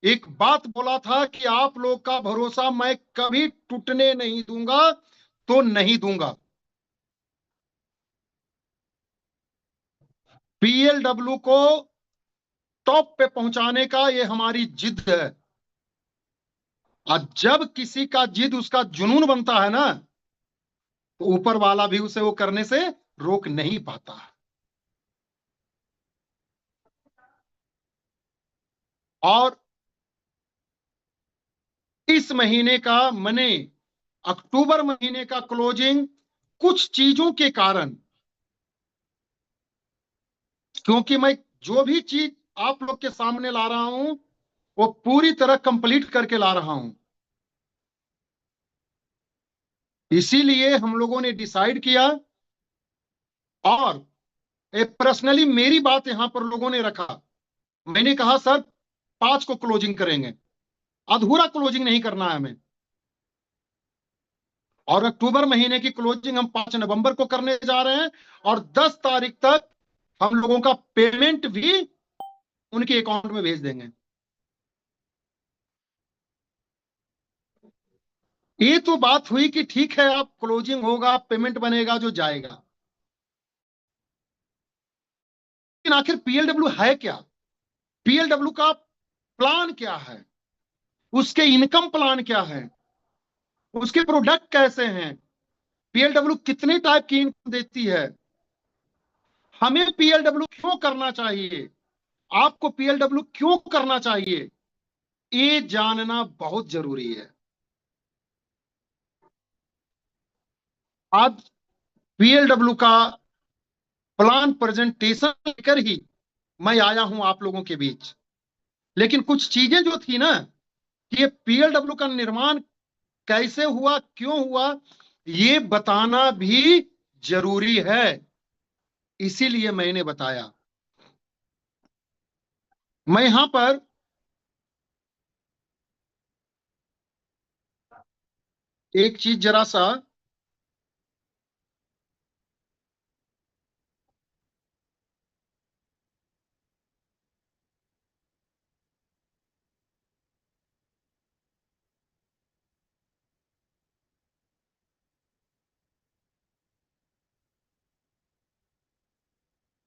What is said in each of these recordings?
एक बात बोला था कि आप लोग का भरोसा मैं कभी टूटने नहीं दूंगा, तो नहीं दूंगा। पीएलडब्ल्यू को टॉप पे पहुंचाने का ये हमारी जिद है। और जब किसी का जिद उसका जुनून बनता है ना, तो ऊपर वाला भी उसे वो करने से रोक नहीं पाता। और इस महीने का मने अक्टूबर महीने का क्लोजिंग कुछ चीजों के कारण, क्योंकि मैं जो भी चीज आप लोग के सामने ला रहा हूं वो पूरी तरह कंप्लीट करके ला रहा हूं। इसीलिए हम लोगों ने डिसाइड किया, और पर्सनली मेरी बात यहां पर लोगों ने रखा। मैंने कहा सर 5 को क्लोजिंग करेंगे, अधूरा क्लोजिंग नहीं करना है हमें। और अक्टूबर महीने की क्लोजिंग हम 5 नवंबर को करने जा रहे हैं, और 10 तारीख तक हम लोगों का पेमेंट भी उनके अकाउंट में भेज देंगे। ये तो बात हुई कि ठीक है, आप क्लोजिंग होगा, पेमेंट बनेगा, जो जाएगा। लेकिन आखिर पीएलडब्ल्यू है क्या? पीएलडब्ल्यू का प्लान क्या है? उसके इनकम प्लान क्या है? उसके प्रोडक्ट कैसे हैं? पीएलडब्ल्यू कितने टाइप की इनकम देती है? हमें पीएलडब्ल्यू क्यों करना चाहिए? आपको पीएलडब्ल्यू क्यों करना चाहिए? ये जानना बहुत जरूरी है। आज पीएलडब्ल्यू का प्लान प्रेजेंटेशन लेकर ही मैं आया हूं आप लोगों के बीच। लेकिन कुछ चीजें जो थी ना, कि ये पीएलडब्ल्यू का निर्माण कैसे हुआ, क्यों हुआ, ये बताना भी जरूरी है। इसीलिए मैंने बताया। मैं यहां पर एक चीज जरा सा,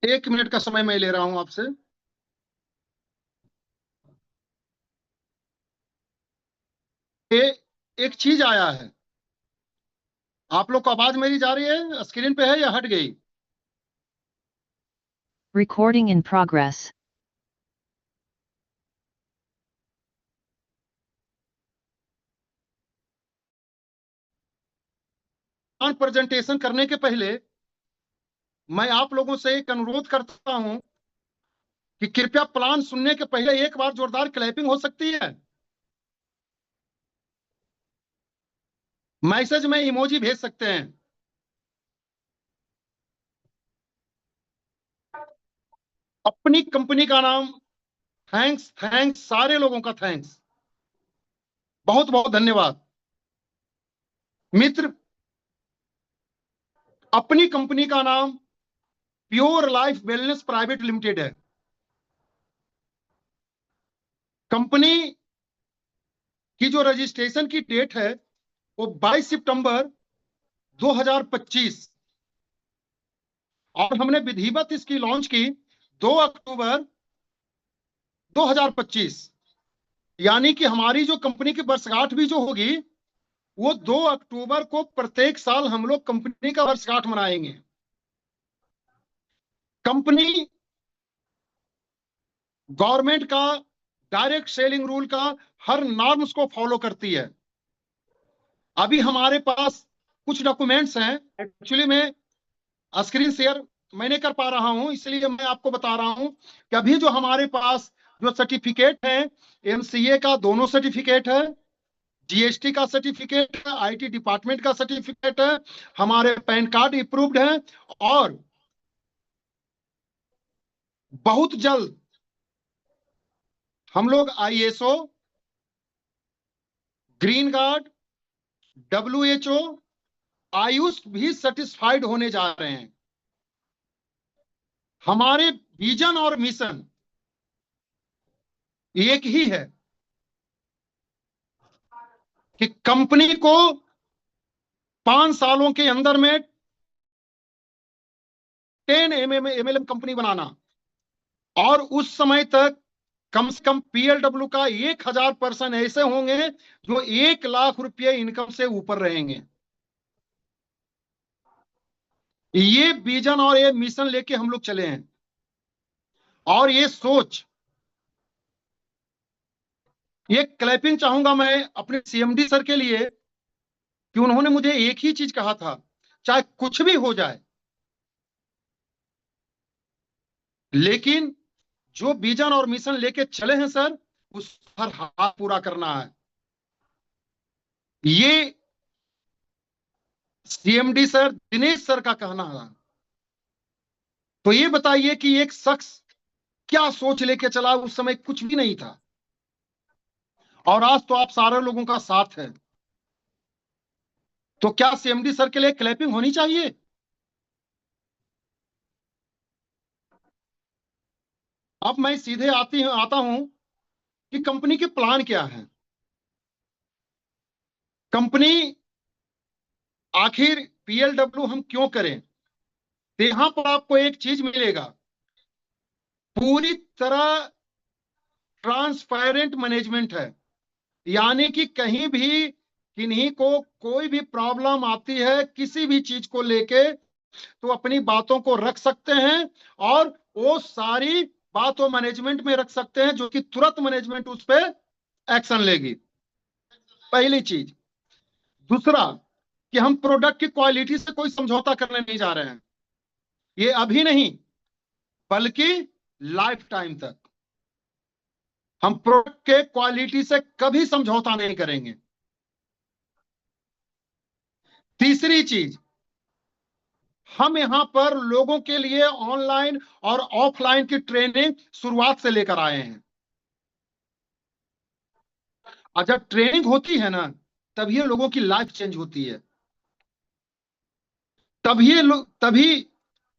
1 मिनट का समय मैं ले रहा हूं आपसे। ये एक चीज आया है। आप लोग को आवाज मेरी जा रही है, स्क्रीन पे है या हट गई? Recording in progress. प्रेजेंटेशन करने के पहले मैं आप लोगों से एक अनुरोध करता हूं कि कृपया प्लान सुनने के पहले एक बार जोरदार क्लैपिंग हो सकती है? मैसेज में इमोजी भेज सकते हैं। अपनी कंपनी का नाम, थैंक्स थैंक्स, सारे लोगों का थैंक्स, बहुत बहुत धन्यवाद। मित्र, अपनी कंपनी का नाम pure life wellness private limited है। कंपनी की जो रजिस्ट्रेशन की डेट है वो 22 सितंबर 2025, और हमने विधिवत इसकी लॉन्च की 2 अक्टूबर 2025। यानी कि हमारी जो कंपनी की वर्षगांठ भी जो होगी, वो 2 अक्टूबर को प्रत्येक साल हम लोग कंपनी का वर्षगांठ मनाएंगे। कंपनी गवर्नमेंट का डायरेक्ट सेलिंग रूल का हर नॉर्म्स को फॉलो करती है। अभी हमारे पास कुछ डॉक्यूमेंट्स हैं, एक्चुअली मैं स्क्रीन शेयर मैं नहीं कर पा रहा हूं, इसलिए मैं आपको बता रहा हूं कि अभी जो हमारे पास जो सर्टिफिकेट है, एमसीए का दोनों सर्टिफिकेट है, जीएसटी का सर्टिफिकेट है, आईटी डिपार्टमेंट का सर्टिफिकेट है, हमारे पैन कार्ड अप्रूव्ड है, और बहुत जल्द हम लोग ISO, green card, WHO, Ayush भी सेटिस्फाइड होने जा रहे हैं। हमारे विजन और मिशन एक ही है कि कंपनी को 5 सालों के अंदर में 10 MLM कंपनी बनाना, और उस समय तक कम से कम PLW का 1000% ऐसे होंगे जो 1 लाख रुपये इनकम से ऊपर रहेंगे। ये विजन और ये मिशन लेके हम लोग चले हैं, और ये सोच, ये क्लैपिंग चाहूंगा मैं अपने CMD सर के लिए कि उन्होंने मुझे एक ही चीज कहा था, चाहे कुछ भी हो जाए, लेकिन जो विजन और मिशन लेके चले हैं सर, उस पर हाथ पूरा करना है। ये CMD सर, दिनेश सर का कहना है। तो ये बताइए कि एक शख्स क्या सोच लेके चला, उस समय कुछ भी नहीं था, और आज तो आप सारे लोगों का साथ है। तो क्या CMD सर के लिए क्लैपिंग होनी चाहिए? अब मैं सीधे आता हूं कि कंपनी के प्लान क्या है। कंपनी आखिर PLW हम क्यों करें? तो यहां पर आपको एक चीज मिलेगा, पूरी तरह ट्रांसपेरेंट मैनेजमेंट है। यानी कि कहीं भी किन्हीं को कोई भी प्रॉब्लम आती है किसी भी चीज को लेके, तो अपनी बातों को रख सकते हैं, और वो सारी बातों मैनेजमेंट में रख सकते हैं, जो कि तुरंत मैनेजमेंट उस पर एक्शन लेगी। पहली चीज। दूसरा, कि हम प्रोडक्ट की क्वालिटी से कोई समझौता करने नहीं जा रहे हैं, ये अभी नहीं बल्कि लाइफ टाइम तक हम प्रोडक्ट के क्वालिटी से कभी समझौता नहीं करेंगे। तीसरी चीज, हम यहां पर लोगों के लिए ऑनलाइन और ऑफलाइन की ट्रेनिंग शुरुआत से लेकर आए हैं, और जब ट्रेनिंग होती है ना, तभी लोगों की लाइफ चेंज होती है, तभी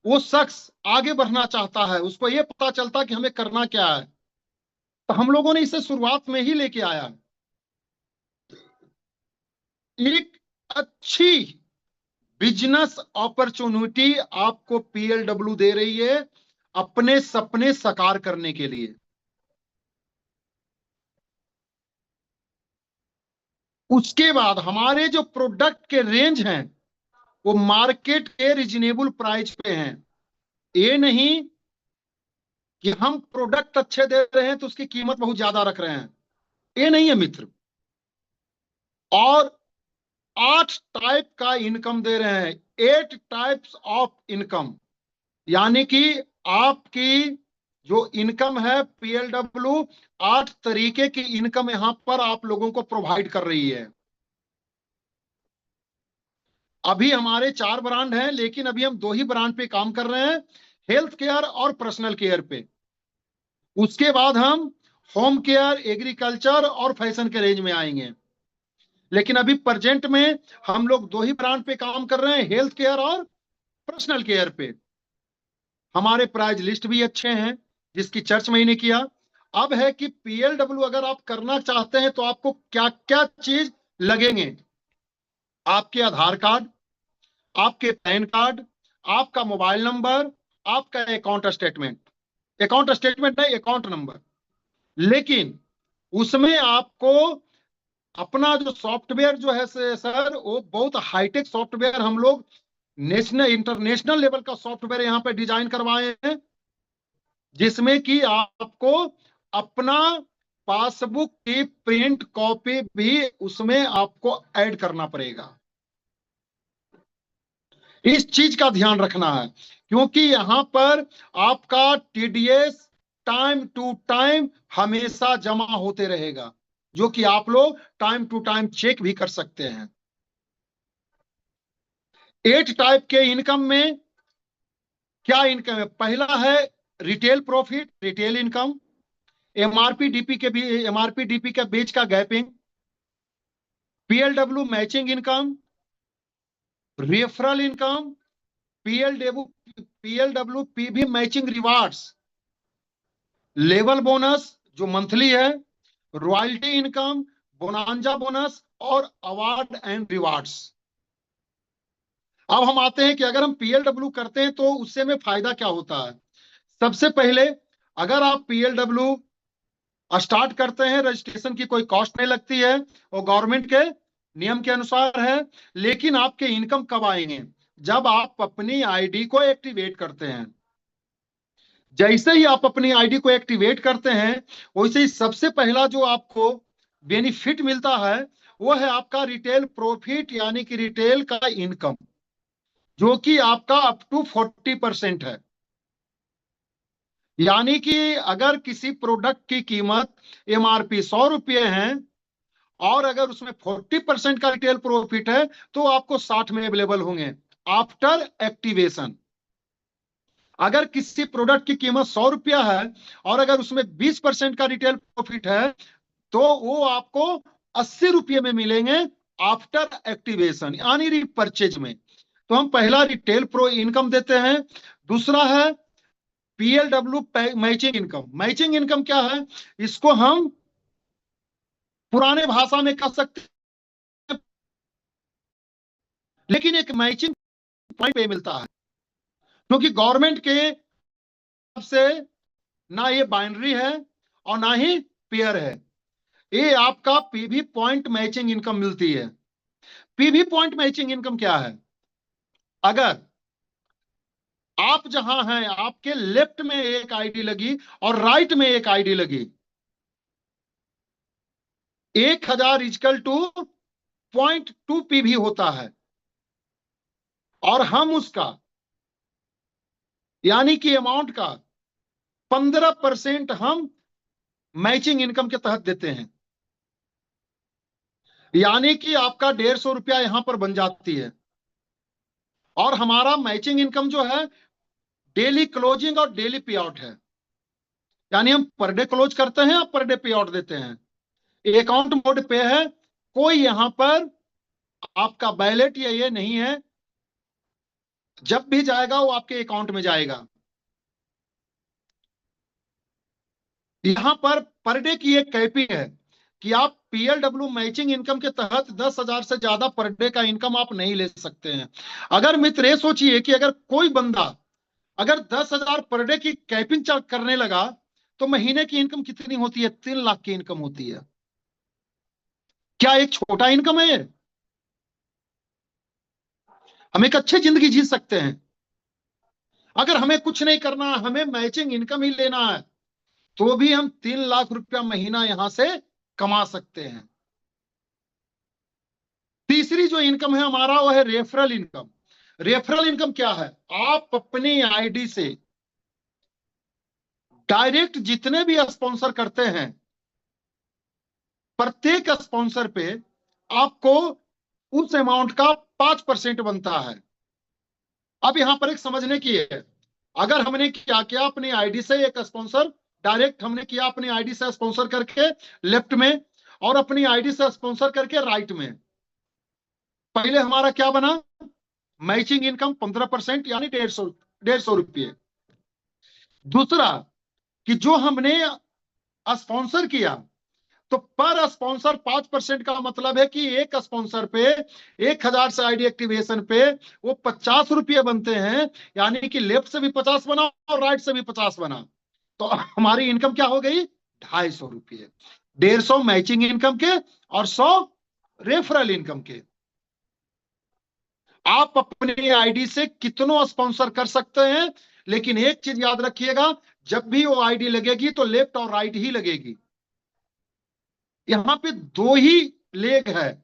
वो शख्स आगे बढ़ना चाहता है, उसको ये पता चलता कि हमें करना क्या है। तो हम लोगों ने इसे शुरुआत में ही लेके आया। एक अच्छी बिजनेस अपॉर्चुनिटी आपको PLW दे रही है अपने सपने साकार करने के लिए। उसके बाद हमारे जो प्रोडक्ट के रेंज हैं वो मार्केट के रिजनेबल प्राइस पे हैं। ये नहीं कि हम प्रोडक्ट अच्छे दे रहे हैं तो उसकी कीमत बहुत ज्यादा रख रहे हैं, ये नहीं है मित्र। और 8 टाइप का इनकम दे रहे हैं, 8 टाइप्स ऑफ इनकम। यानी कि आपकी जो इनकम है PLW 8 तरीके की इनकम यहां पर आप लोगों को प्रोवाइड कर रही है। अभी हमारे 4 ब्रांड हैं, लेकिन अभी हम 2 ही ब्रांड पे काम कर रहे हैं, हेल्थ केयर और पर्सनल केयर पे। उसके बाद हम होम केयर, एग्रीकल्चर और फैशन के रेंज में आएंगे। लेकिन अभी प्रेजेंट में हम लोग 2 ही ब्रांड पे काम कर रहे हैं, हेल्थ केयर और पर्सनल केयर पे। हमारे प्राइस लिस्ट भी अच्छे हैं, जिसकी चर्च मैंने किया। अब है कि PLW अगर आप करना चाहते हैं तो आपको क्या क्या चीज लगेंगे। आपके आधार कार्ड, आपके पैन कार्ड, आपका मोबाइल नंबर, आपका अकाउंट स्टेटमेंट नहीं, अकाउंट नंबर। लेकिन उसमें आपको अपना जो सॉफ्टवेयर जो है सर, वो बहुत हाईटेक सॉफ्टवेयर हम लोग नेशनल इंटरनेशनल लेवल का सॉफ्टवेयर यहाँ पे डिजाइन करवाए हैं, जिसमें कि आपको अपना पासबुक की प्रिंट कॉपी भी उसमें आपको ऐड करना पड़ेगा। इस चीज का ध्यान रखना है, क्योंकि यहां पर आपका TDS टाइम टू टाइम हमेशा जमा होते रहेगा, जो कि आप लोग टाइम टू टाइम चेक भी कर सकते हैं। 8 टाइप के इनकम में क्या इनकम है? पहला है retail profit, retail income. MRP DP के बीच का gapping, PLW matching income, referral income, PLW PV matching rewards, level bonus जो मंथली है, रॉयल्टी इनकम, बोनांजा बोनस और अवार्ड एंड रिवार्ड्स। अब हम आते हैं कि अगर हम पीएलडब्ल्यू करते हैं तो उससे में फायदा क्या होता है। सबसे पहले, अगर आप पीएलडब्ल्यू स्टार्ट करते हैं, रजिस्ट्रेशन की कोई कॉस्ट नहीं लगती है और गवर्नमेंट के नियम के अनुसार है। लेकिन आपके इनकम कब आएंगे? जब आप अपनी आईडी को एक्टिवेट करते हैं। जैसे ही आप अपनी आईडी को एक्टिवेट करते हैं, वैसे ही सबसे पहला जो आपको बेनिफिट मिलता है वो है आपका रिटेल प्रॉफिट, यानी कि रिटेल का इनकम, जो कि आपका अप टू 40% है। यानी कि अगर किसी प्रोडक्ट की कीमत एमआरपी 100 रुपये है और अगर उसमें 40% का रिटेल प्रॉफिट है तो आपको 60 में अवेलेबल होंगे आफ्टर एक्टिवेशन। अगर किसी प्रोडक्ट की कीमत 100 रुपया है और अगर उसमें 20% का रिटेल प्रॉफिट है तो वो आपको 80 रुपये में मिलेंगे आफ्टर एक्टिवेशन, यानी रिपर्चेज में। तो हम पहला रिटेल प्रो इनकम देते हैं। दूसरा है पीएलडब्ल्यू मैचिंग इनकम। मैचिंग इनकम क्या है? इसको हम पुराने भाषा में कह सकते हैं, लेकिन एक मैचिंग पॉइंट पे मिलता है, क्योंकि गवर्नमेंट के से ना ये बाइनरी है और ना ही पेयर है। ये आपका पीवी पॉइंट मैचिंग इनकम मिलती है। पीवी पॉइंट मैचिंग इनकम क्या है? अगर आप जहां हैं, आपके लेफ्ट में एक आईडी लगी और राइट में एक आईडी लगी, 1000 इजकल टू 0.2 पीवी होता है, और हम उसका यानी कि अमाउंट का 15% हम मैचिंग इनकम के तहत देते हैं। यानी कि आपका 150 रुपया यहां पर बन जाती है। और हमारा मैचिंग इनकम जो है डेली क्लोजिंग और डेली पे आउट है। यानी हम पर डे क्लोज करते हैं और पर डे पे आउट देते हैं। अकाउंट मोड पे है, कोई यहां पर आपका बैलेट या ये नहीं है। जब भी जाएगा वो आपके अकाउंट में जाएगा। यहां पर डे की एक कैपिंग है कि आप पीएलडब्ल्यू मैचिंग इनकम के तहत 10,000 से ज्यादा पर डे का इनकम आप नहीं ले सकते हैं। अगर मित्र ये सोचिए कि अगर कोई बंदा अगर 10,000 पर डे की कैपिंग करने लगा तो महीने की इनकम कितनी होती है? 3 लाख की इनकम होती है। क्या एक छोटा इनकम है ये? हम एक अच्छी जिंदगी जी सकते हैं। अगर हमें कुछ नहीं करना, हमें मैचिंग इनकम ही लेना है, तो भी हम 3 लाख रुपया महीना यहां से कमा सकते हैं। तीसरी जो इनकम है हमारा वो है रेफरल इनकम। रेफरल इनकम क्या है? आप अपनी आईडी से डायरेक्ट जितने भी स्पॉन्सर करते हैं, प्रत्येक स्पॉन्सर पे आपको उस अमाउंट का 5% बनता है। अब यहां पर एक समझने की है, अगर हमने क्या किया अपनी आईडी से एक स्पॉन्सर डायरेक्ट हमने किया, अपनी आईडी से स्पॉन्सर करके लेफ्ट में और अपनी आईडी से स्पॉन्सर करके राइट में, पहले हमारा क्या बना? मैचिंग इनकम 15% यानी 150 रुपये। दूसरा कि जो हमने स्पॉन्सर किया, तो पर स्पॉन्सर 5% का मतलब है कि एक स्पॉन्सर पे 1000 से आईडी एक्टिवेशन पे वो 50 रुपये बनते हैं। यानी कि लेफ्ट से भी 50 बना और राइट से भी 50 बना, तो हमारी इनकम क्या हो गई? 250 रुपये। 150 मैचिंग इनकम के और 100 रेफरल इनकम के। आप अपनी आईडी से कितनों स्पॉन्सर कर सकते हैं, लेकिन एक चीज याद रखिएगा, जब भी वो आईडी लगेगी तो लेफ्ट और राइट ही लगेगी। यहां पे दो ही लेग है,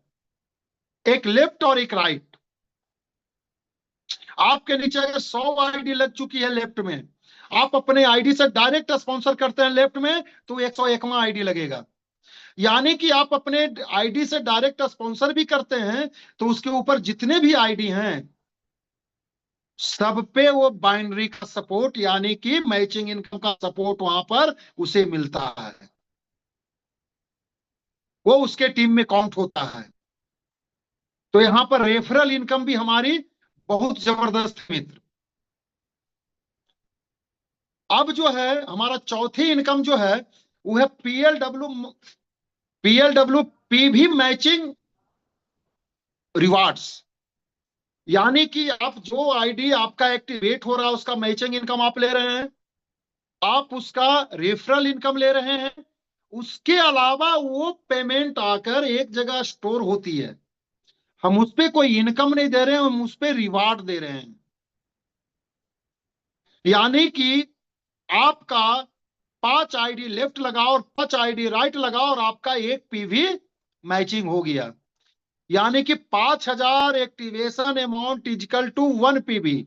एक लेफ्ट और एक राइट। आपके नीचे अगर 100 आईडी लग चुकी है लेफ्ट में, आप अपने आईडी से डायरेक्ट स्पॉन्सर करते हैं लेफ्ट में, तो 101वां आईडी लगेगा। यानी कि आप अपने आईडी से डायरेक्ट स्पॉन्सर भी करते हैं तो उसके ऊपर जितने भी आईडी हैं सब पे वो बाइनरी का सपोर्ट यानी कि मैचिंग इनकम का सपोर्ट वहां पर उसे मिलता है, वो उसके टीम में काउंट होता है। तो यहां पर रेफरल इनकम भी हमारी बहुत जबरदस्त मित्र। अब जो है हमारा चौथी इनकम जो है वो है पीएलडब्ल्यू पीवी मैचिंग रिवार्ड्स, यानी कि आप जो आईडी आपका एक्टिवेट हो रहा है उसका मैचिंग इनकम आप ले रहे हैं, आप उसका रेफरल इनकम ले रहे हैं, उसके अलावा वो पेमेंट आकर एक जगह स्टोर होती है, हम उस पर कोई इनकम नहीं दे रहे हैं, हम उस पर रिवार्ड दे रहे हैं। यानी कि आपका 5 आईडी लेफ्ट लगाओ और 5 आईडी राइट लगाओ और आपका एक पीवी मैचिंग हो गया, यानी कि 5000 activation amount equal to 1 PV.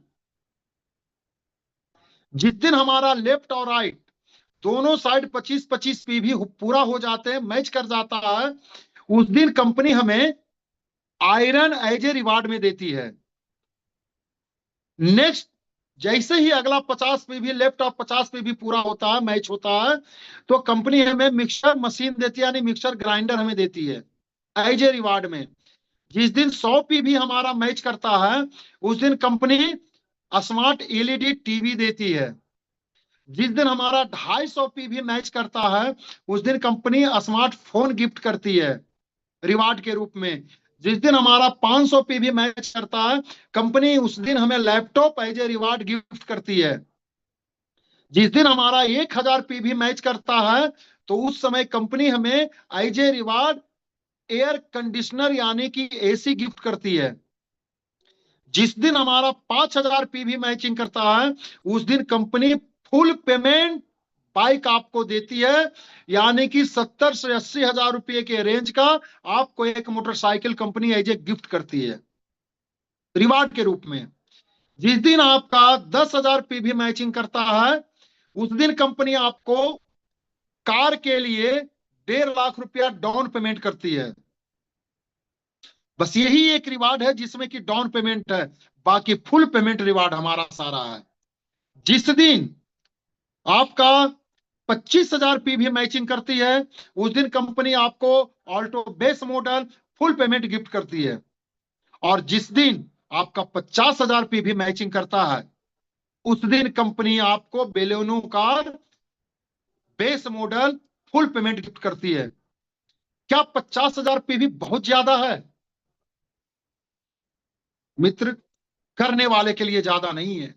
जिस दिन हमारा लेफ्ट और राइट दोनों साइड 25-25 पीवी पूरा हो जाते हैं, मैच कर जाता है, उस दिन कंपनी हमें आयरन एज ए रिवार्ड में देती है। नेक्स्ट जैसे ही अगला 50 पीवी लेफ्ट और 50 पीवी पूरा होता है, मैच होता है, तो कंपनी हमें मिक्सर मशीन देती है, यानी मिक्सर ग्राइंडर हमें देती है एज ए रिवार्ड में। जिस दिन 100 पीवी हमारा मैच करता है, उस दिन कंपनी स्मार्ट एलईडी टीवी देती है। जिस दिन हमारा 250 पीवी मैच करता है, उस दिन कंपनी स्मार्टफोन गिफ्ट करती है रिवार्ड के रूप में। जिस दिन हमारा 500 पीवी मैच करता है, कंपनी उस दिन हमें laptop as a reward gift करती है। जिस दिन हमारा 1000 पीवी मैच करता है, तो उस समय कंपनी हमें as a reward air conditioner यानी कि एसी गिफ्ट करती है। जिस दिन हमारा 5000 पीवी मैचिंग करता है, उस दिन कंपनी फुल पेमेंट बाइक आपको देती है, यानी कि 70 से 80 हजार रुपए के रेंज का आपको एक motorcycle company as a gift करती है रिवार्ड के रूप में। जिस दिन आपका 10,000 पीवी मैचिंग करता है, उस दिन कंपनी आपको कार के लिए 1.5 लाख रुपया डाउन पेमेंट करती है। बस यही एक रिवार्ड है जिसमें कि डाउन पेमेंट है, बाकी फुल पेमेंट रिवार्ड हमारा सारा है। जिस दिन आपका 25,000 पीवी मैचिंग करती है, उस दिन कंपनी आपको Alto base model full payment gift करती है। और जिस दिन आपका 50,000 पीवी मैचिंग करता है, उस दिन कंपनी आपको Baleno car base model full payment gift करती है। क्या 50,000 पीवी बहुत ज्यादा है? मित्र, करने वाले के लिए ज्यादा नहीं है।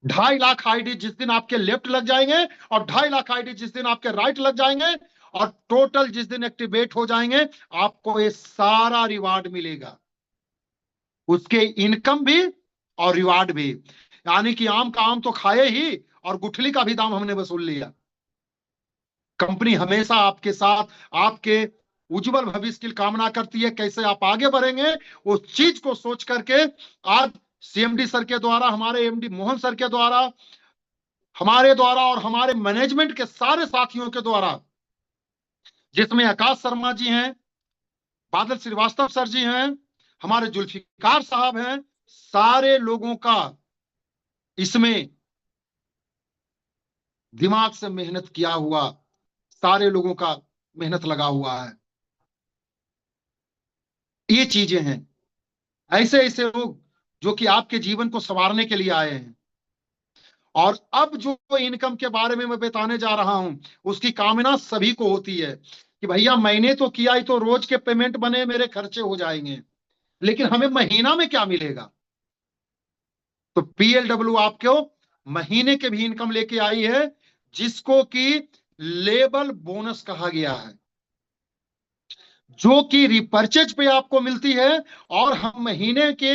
2.5 लाख आईडी जिस दिन आपके लेफ्ट लग जाएंगे और 2.5 लाख आईडी जिस दिन आपके राइट लग जाएंगे और टोटल जिस दिन एक्टिवेट हो जाएंगे, आपको ये सारा रिवार्ड मिलेगा, उसके इनकम भी और रिवार्ड भी। यानी कि आम का आम तो खाए ही और गुठली का भी दाम हमने वसूल लिया। कंपनी हमेशा आपके साथ आपके उज्जवल भविष्य की कामना करती है, कैसे आप आगे बढ़ेंगे उस चीज को सोच करके आज सीएमडी सर के द्वारा, हमारे एमडी मोहन सर के द्वारा, हमारे द्वारा और हमारे मैनेजमेंट के सारे साथियों के द्वारा, जिसमें आकाश शर्मा जी हैं, बादल श्रीवास्तव सर जी हैं, हमारे जुल्फिकार साहब हैं, सारे लोगों का इसमें दिमाग से मेहनत किया हुआ, सारे लोगों का मेहनत लगा हुआ है। ये चीजें हैं, ऐसे ऐसे लोग जो कि आपके जीवन को संवारने के लिए आए हैं। और अब जो इनकम के बारे में मैं बताने जा रहा हूं, उसकी कामना सभी को होती है कि भैया मैंने तो किया ही, तो रोज के पेमेंट बने, मेरे खर्चे हो जाएंगे, लेकिन हमें महीना में क्या मिलेगा? तो पीएलडब्ल्यू आपको महीने के भी इनकम लेके आई है, जिसको कि लेबल बोनस कहा गया है, जो कि रिपर्चेज पे आपको मिलती है। और हम महीने के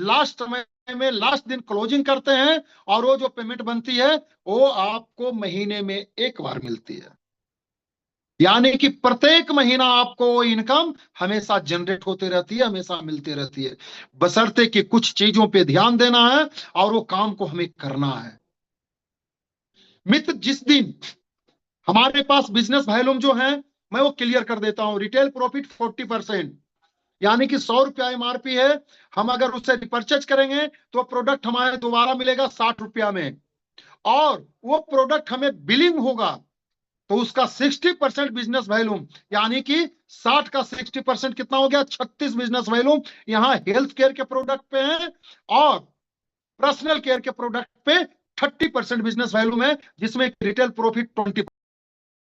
लास्ट में लास्ट दिन क्लोजिंग करते हैं, और वो जो पेमेंट बनती है वो आपको महीने में एक बार मिलती है। यानी कि प्रत्येक महीना आपको इनकम हमेशा जनरेट होती रहती है, हमेशा मिलती रहती है, बशर्ते कि कुछ चीजों पे ध्यान देना है और वो काम को हमें करना है। मित्र, जिस दिन हमारे पास बिजनेस वॉल्यूम जो है, मैं वो क्लियर कर देता हूं। रिटेल प्रॉफिट 40%, यानी कि 100 रुपया एमआरपी है, हम अगर उससे रिपर्चेज करेंगे तो प्रोडक्ट हमारे दोबारा मिलेगा 60 रुपया में, और वो प्रोडक्ट हमें बिलिंग होगा तो उसका 60% बिजनेस वॉल्यूम, यानी कि 60 का 60% कितना हो गया? 36 बिजनेस वॉल्यूम यहाँ हेल्थ केयर के प्रोडक्ट पे है, और पर्सनल केयर के प्रोडक्ट पे 30% बिजनेस वैल्यूम है, जिसमें रिटेल प्रॉफिट 20